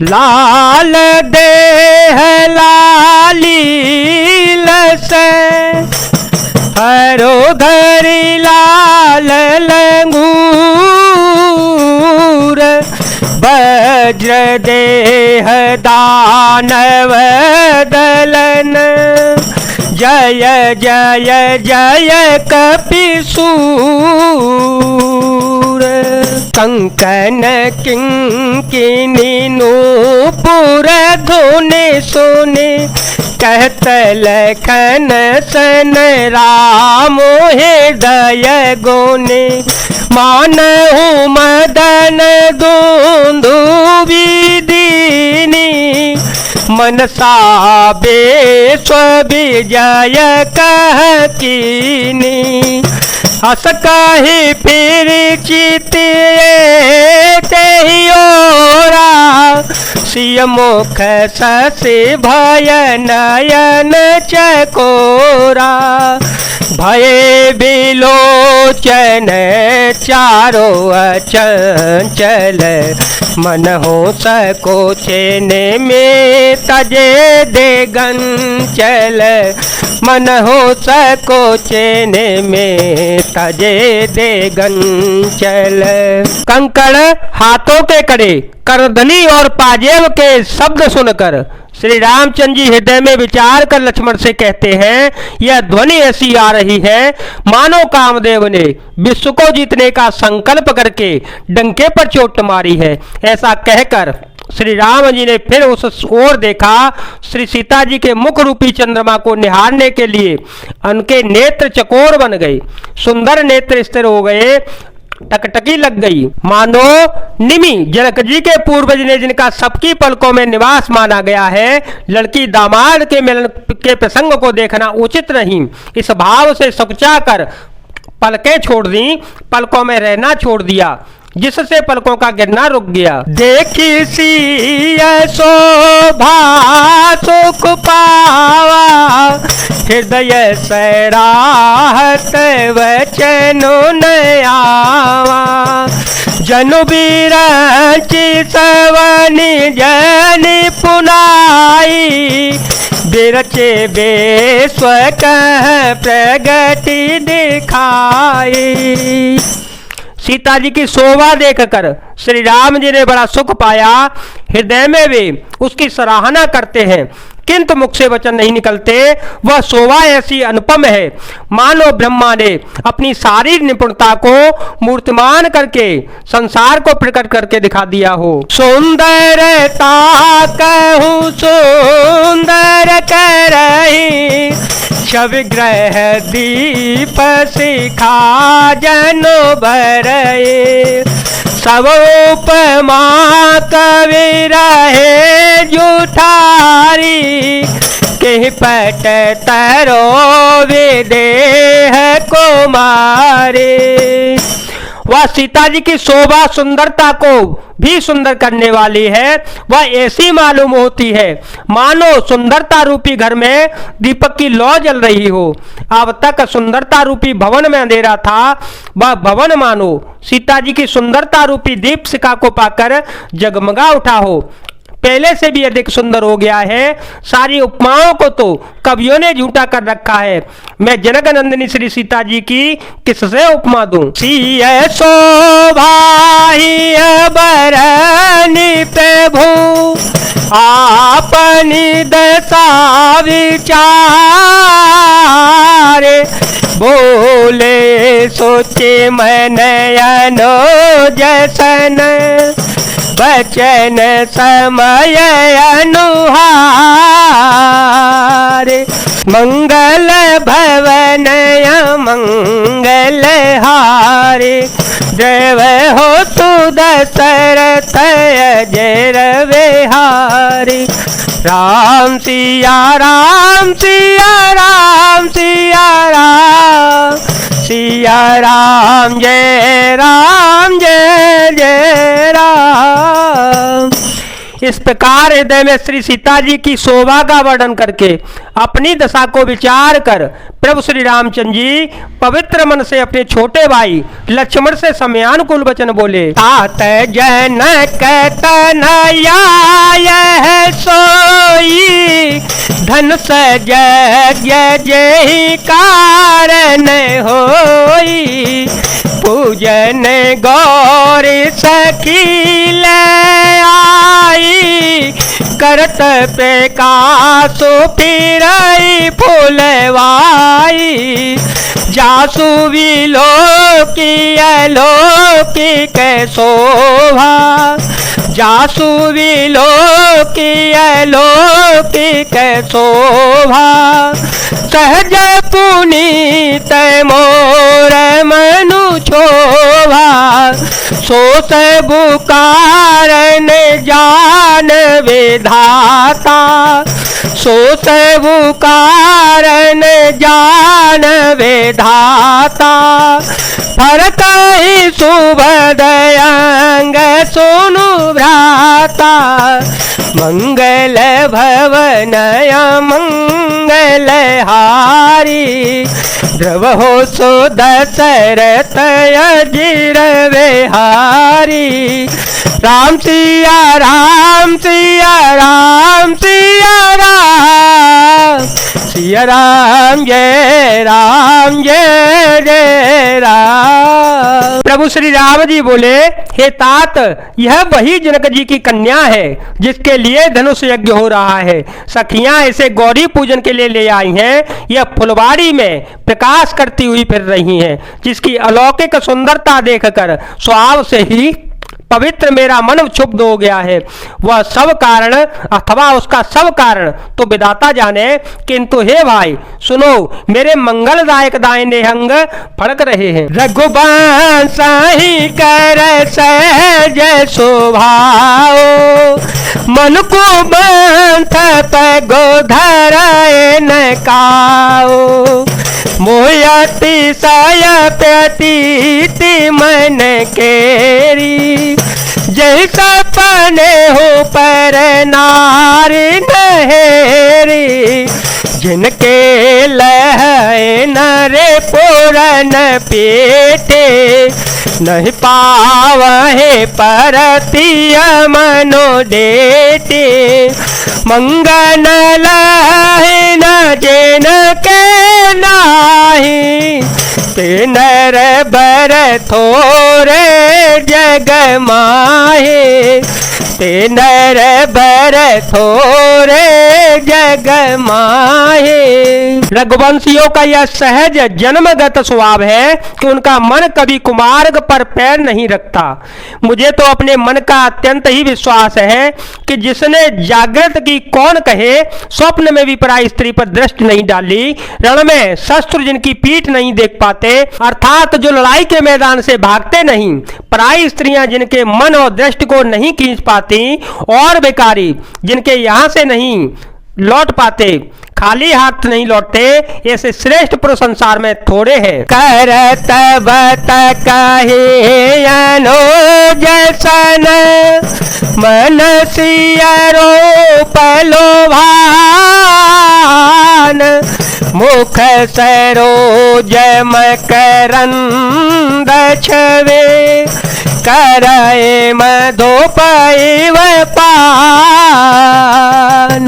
लाल देह लाली लसे हरो घरी लाल लंगूर वज्र देह दानव दलन जय जय जय कपिसूर कंकन किंकिनी नूपुर धुने सोने कहत लखन सन राम हृदय गोने मानहु मदन दुंदुभिदीनी मनसा बेस्व विजय कह कीनी हस कहि फिर चितिए तेहि ओरा सिय मुख ससि भय नयन चकोरा भय बिलोचन चारो अचंचल मन हो सकोचन में तजे दे गंचल मन हो सकोचन में तजे दे गंचल। कंकड़ हाथों के कड़े करधनी और पाजेब के शब्द सुनकर श्री रामचंद्र जी हृदय में विचार कर लक्ष्मण से कहते हैं, यह ध्वनि ऐसी आ रही है मानो कामदेव ने विश्व को जीतने का संकल्प करके डंके पर चोट मारी है। ऐसा कहकर श्री राम जी ने फिर उस ओर देखा। श्री सीता जी के मुख रूपी चंद्रमा को निहारने के लिए उनके नेत्र चकोर बन गए, सुंदर नेत्र स्थिर हो गए, टकटकी लग गई, मानो निमि जनक जी के पूर्वज ने जिनका सबकी पलकों में निवास माना गया है, लड़की दामाद के मिलन के प्रसंग को देखना उचित नहीं, इस भाव से सकुचा कर पलकें छोड़ दी, पलकों में रहना छोड़ दिया, जिससे पलकों का गिरना रुक गया। देखी सिय शोभा सुख पावा हृदय सराहत वचनो नयावा जनु बिरंचि सवनि जनि पुनाई बिरचे बेस्व कह प्रगति दिखाई। सीता जी की शोभा देखकर श्री राम जी ने बड़ा सुख पाया, हृदय में वे उसकी सराहना करते हैं, किंतु मुख से वचन नहीं निकलते। वह शोभा ऐसी अनुपम है मानो ब्रह्मा ने अपनी सारी निपुणता को मूर्तिमान करके संसार को प्रकट करके दिखा दिया हो। सुंदरता कहूँ सुंदर करही शविग्रह दीप शिखा जनो भरए सब उपमा कवि रहे जुठारी के पट तरो विदेह को मारे। वह सीता जी की शोभा सुंदरता को भी सुंदर करने वाली है। वह ऐसी मालूम होती है मानो सुंदरता रूपी घर में दीपक की लौ जल रही हो। अब तक सुंदरता रूपी भवन में अंधेरा था, वह भवन मानो सीता जी की सुंदरता रूपी दीप शिखा को पाकर जगमगा उठा हो, पहले से भी अधिक सुंदर हो गया है। सारी उपमाओं को तो कवियों ने झूठा कर रखा है, मैं जनक नंदिनी श्री सीता जी की किससे उपमा दूं। सिय शोभा बरनी प्रभु आपनी दशा विचारे बोले सोचे मन अनो जसन बचन समय अनुहार मंगल भवन मंगल हारे देव हो तु दशरथ अजर विहारी राम सिया राम सिया राम सिया राम सिया राम जय जय राम। इस प्रकार हृदय में श्री सीता जी की शोभा का वर्णन करके अपनी दशा को विचार कर प्रभु श्री रामचंद्र जी पवित्र मन से अपने छोटे भाई लक्ष्मण से समयानुकूल वचन बोले। तात जनक तनया यह सोई धन सज जय कारण होई पूजन गौरी सखी ले आई करत पे कासु फिरई फूलवाई जासु विलोकी अलौकिक शोभा जासु विलोकी अलौकिक शोभा सहज पुनीत मोर मनु शोभा सो सबु कारण जान विधाता सो सबु कारण जान विधाता फरक ही शुभदयांग सोनु भ्राता मंगल भवनय मंगल हारी ध्रुव हो सो दशरथ अजिर विहारी राम सिया राम सिया राम सिया राम सिया राम जय जय राम। प्रभु श्री राम जी बोले, हे तात, यह वही जनक जी की कन्या है जिसके लिए धनुष यज्ञ हो रहा है। सखियां इसे गौरी पूजन के लिए ले आई हैं। यह फुलवाड़ी में प्रकाश करती हुई फिर रही हैं, जिसकी अलौकिक सुंदरता देखकर स्वभाव से ही पवित्र मेरा मन क्षुब्ध हो गया है। वह सब कारण अथवा उसका सब कारण तो विधाता जाने, किंतु हे भाई सुनो, मेरे मंगलदायक दाहिने अंग फड़क रहे हैं। रघुवंश ही कर सहज शोभाओ मन को बंथ गोधर नकाओ मोयति सय प्रतीति मन केरी जय सपने हो पर नारी नहेरी जिनके लहे नरे पूरन पेटे नहीं पावहे परतिय मनो डेटे मंगन लहे न जिन के नाही ते नर बर थोरे जग माहे ते नर बर थोरे जग माहे। रघुवंशियों का यह सहज जन्मगत स्वभाव है कि उनका मन कभी कुमार्ग पर पैर नहीं रखता। मुझे तो अपने मन का अत्यंत ही विश्वास है कि जिसने जागृत की कौन कहे, स्वप्न में भी पराई स्त्री पर दृष्टि नहीं डाली, रण में शस्त्र जिनकी पीठ नहीं देख पाते, अर्थात जो लड़ाई के मैदान से भागते नहीं, पराई स्त्रियां जिनके मन और दृष्टि को नहीं खींच पाती, और बेकारी जिनके यहाँ से नहीं लौट पाते, खाली हाथ नहीं लौटते, ऐसे श्रेष्ठ पुरुष संसार में थोड़े हैं। करत बत कहे अनुज सन मन सियरो पलोभान मुख सरोज मकरंद छवे करय मधुपैव पान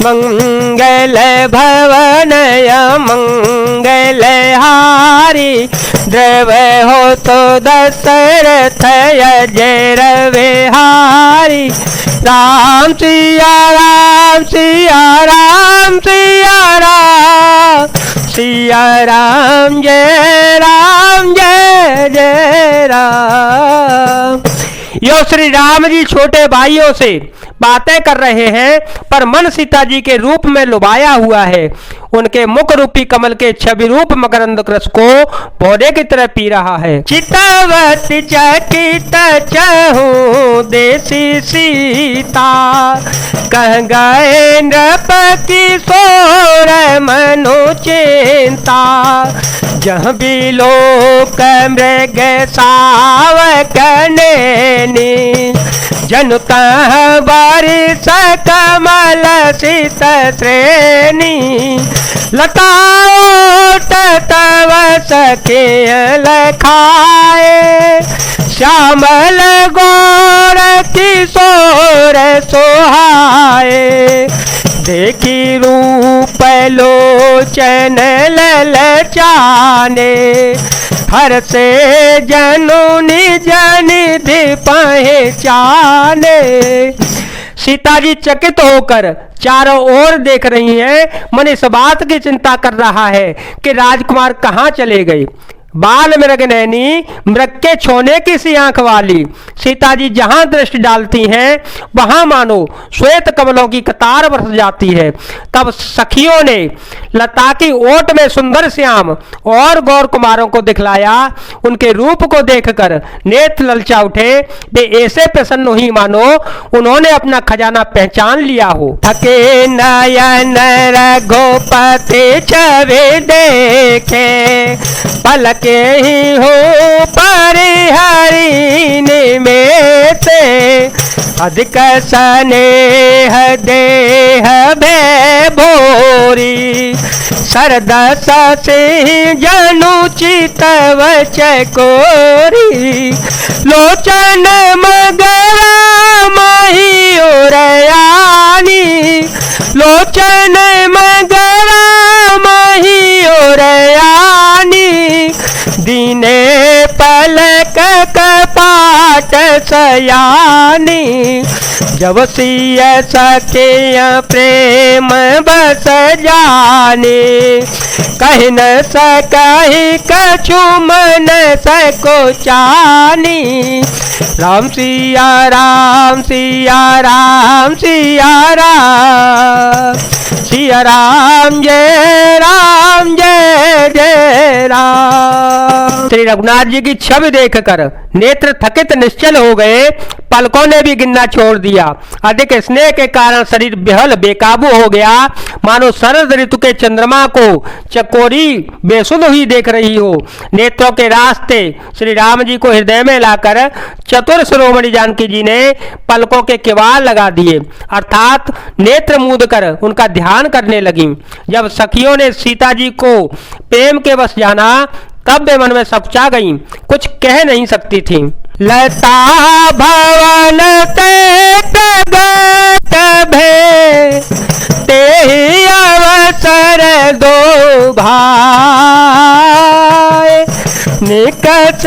मंगल भवनय मंगल हारी द्रव हो तो दशरथ अजर विहारी राम सिया राम सिया राम सिया राम सिया राम जय जय राम। यो श्री राम जी छोटे भाइयों से बातें कर रहे हैं, पर मन सीता जी के रूप में लुभाया हुआ है। उनके मुख रूपी कमल के छवि रूप मकरंद रस को पौधे की तरह पी रहा है। चितवत चकित चहु देसी सीता कह गए नृप किशोर मनो चिंता जहाँ भी लोक मृग सावक ने श्रेणी जनुतः बारिश कमल शीत श्रेणी लताओट तव सखिय लखाए श्यामल गौर किशोर सोहाए देखी रूप लोचन ललचाने हर से जनु निज निधि पहचाने। सीता जी चकित होकर चारों ओर देख रही हैं। मन इस बात की चिंता कर रहा है कि राजकुमार कहाँ चले गए। बाल मृग नैनी मृग के छोने की सी आंख वाली सीता जी जहां दृष्टि डालती हैं वहां मानो श्वेत कमलों की कतार बरस जाती है। तब सखियों ने लता की ओट में सुंदर श्याम और गौर कुमारों को दिखलाया। उनके रूप को देखकर नेत्र ललचा उठे। वे ऐसे प्रसन्न हुई मानो उन्होंने अपना खजाना पहचान लिया हो। थके नयन रघुपति छवि देखे पलक के ही हो परिहरी निमित्त अधिक स्नेह देह भय भोरी सरदस सिंह जनु चितव चकोरी लोचन मगरा मही उरयानी लोचन मगरा मही उरयानी दीने पलक कपाट सयानी जब सिय सखिय प्रेम बस जाने कह न सकहि कछु मन सको चानी। राम सिया राम सिया राम सिया राम सिया राम जय जय राम। श्री रघुनाथ जी की छवि देखकर नेत्र थकित निश्चल हो गए। पलकों ने भी गिनना छोड़ दिया। अधिक स्नेह के कारण शरीर बेहल बेकाबू हो गया। मानो शरद ऋतु के चंद्रमा को चकोरी बेसुध हुई देख रही हो। नेत्रों के रास्ते श्री राम जी को हृदय में लाकर चतुर शिरोमणि जानकी जी ने पलकों के किवाड़ लगा दिए, अर्थात नेत्र मूंद कर उनका ध्यान करने लगी। जब सखियों ने सीता जी को प्रेम के बस जाना तब वे मन में सकुचा गई, कुछ कह नहीं सकती थी। लता भवन ते प्रगट भे ते अवसर दो भाई निकट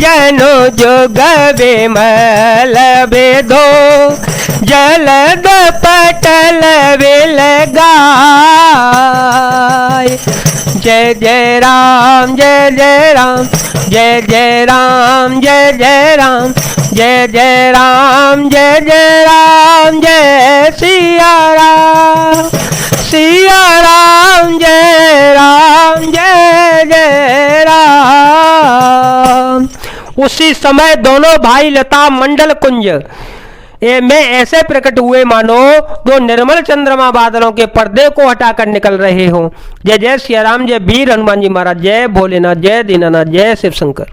जनो जोग विमल बेदो जलद पटल विल गाय। जय जय राम जय जय राम जय जय राम जय जय राम जय जय राम जय जय राम जय सिया राम जय जय राम। उसी समय दोनों भाई लता मंडल कुंज में ऐसे प्रकट हुए मानो दो निर्मल चंद्रमा बादलों के पर्दे को हटाकर निकल रहे हो। जय जय सिया राम, जय वीर हनुमान जी महाराज, जय भोलेनाथ, जय दीनानाथ, जय शिव शंकर।